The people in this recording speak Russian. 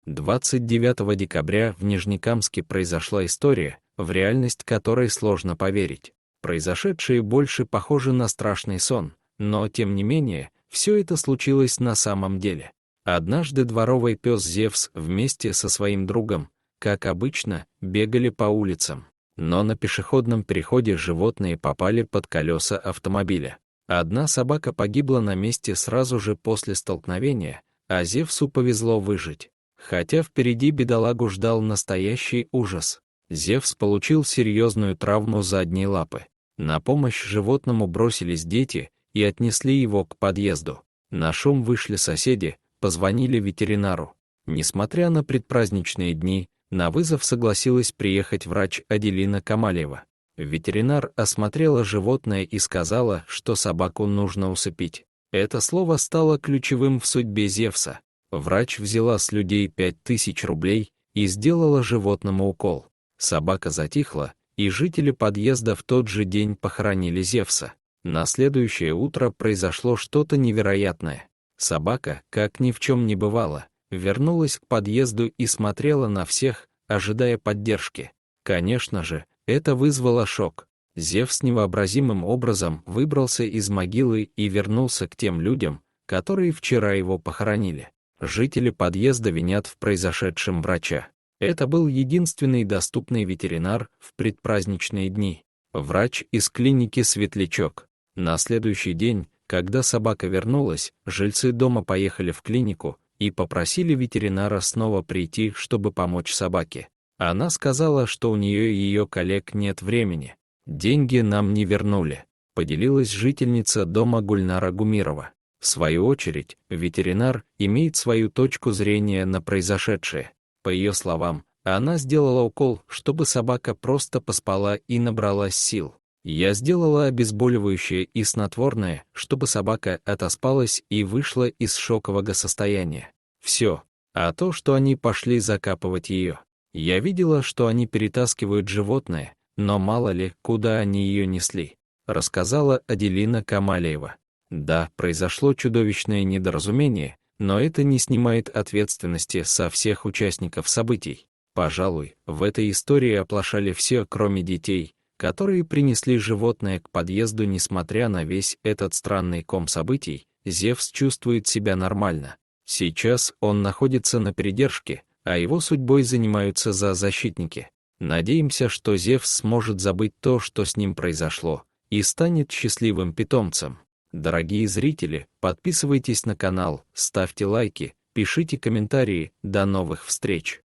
29 декабря в Нижнекамске произошла история, в реальность которой сложно поверить. Произошедшее больше похоже на страшный сон, но, тем не менее, все это случилось на самом деле. Однажды дворовый пес Зевс вместе со своим другом, как обычно, бегали по улицам. Но на пешеходном переходе животные попали под колеса автомобиля. Одна собака погибла на месте сразу же после столкновения, а Зевсу повезло выжить. Хотя впереди бедолагу ждал настоящий ужас. Зевс получил серьезную травму задней лапы. На помощь животному бросились дети и отнесли его к подъезду. На шум вышли соседи, позвонили ветеринару. Несмотря на предпраздничные дни, на вызов согласилась приехать врач Аделина Камалева. Ветеринар осмотрела животное и сказала, что собаку нужно усыпить. Это слово стало ключевым в судьбе Зевса. Врач взяла с людей 5000 рублей и сделала животному укол. Собака затихла, и жители подъезда в тот же день похоронили Зевса. На следующее утро произошло что-то невероятное. Собака, как ни в чем не бывало, вернулась к подъезду и смотрела на всех, ожидая поддержки. Конечно же, это вызвало шок. Зевс невообразимым образом выбрался из могилы и вернулся к тем людям, которые вчера его похоронили. Жители подъезда винят в произошедшем врача. Это был единственный доступный ветеринар в предпраздничные дни. Врач из клиники «Светлячок». На следующий день, когда собака вернулась, жильцы дома поехали в клинику и попросили ветеринара снова прийти, чтобы помочь собаке. Она сказала, что у нее и ее коллег нет времени. «Деньги нам не вернули», — поделилась жительница дома Гульнара Гумирова. В свою очередь, ветеринар имеет свою точку зрения на произошедшее. По ее словам, она сделала укол, чтобы собака просто поспала и набралась сил. «Я сделала обезболивающее и снотворное, чтобы собака отоспалась и вышла из шокового состояния. Все. А то, что они пошли закапывать ее. Я видела, что они перетаскивают животное, но мало ли, куда они ее несли», — рассказала Аделина Камалеева. Да, произошло чудовищное недоразумение, но это не снимает ответственности со всех участников событий. Пожалуй, в этой истории оплошали все, кроме детей, которые принесли животное к подъезду. Несмотря на весь этот странный ком событий, Зевс чувствует себя нормально. Сейчас он находится на передержке, а его судьбой занимаются зоозащитники. Надеемся, что Зевс сможет забыть то, что с ним произошло, и станет счастливым питомцем. Дорогие зрители, подписывайтесь на канал, ставьте лайки, пишите комментарии. До новых встреч!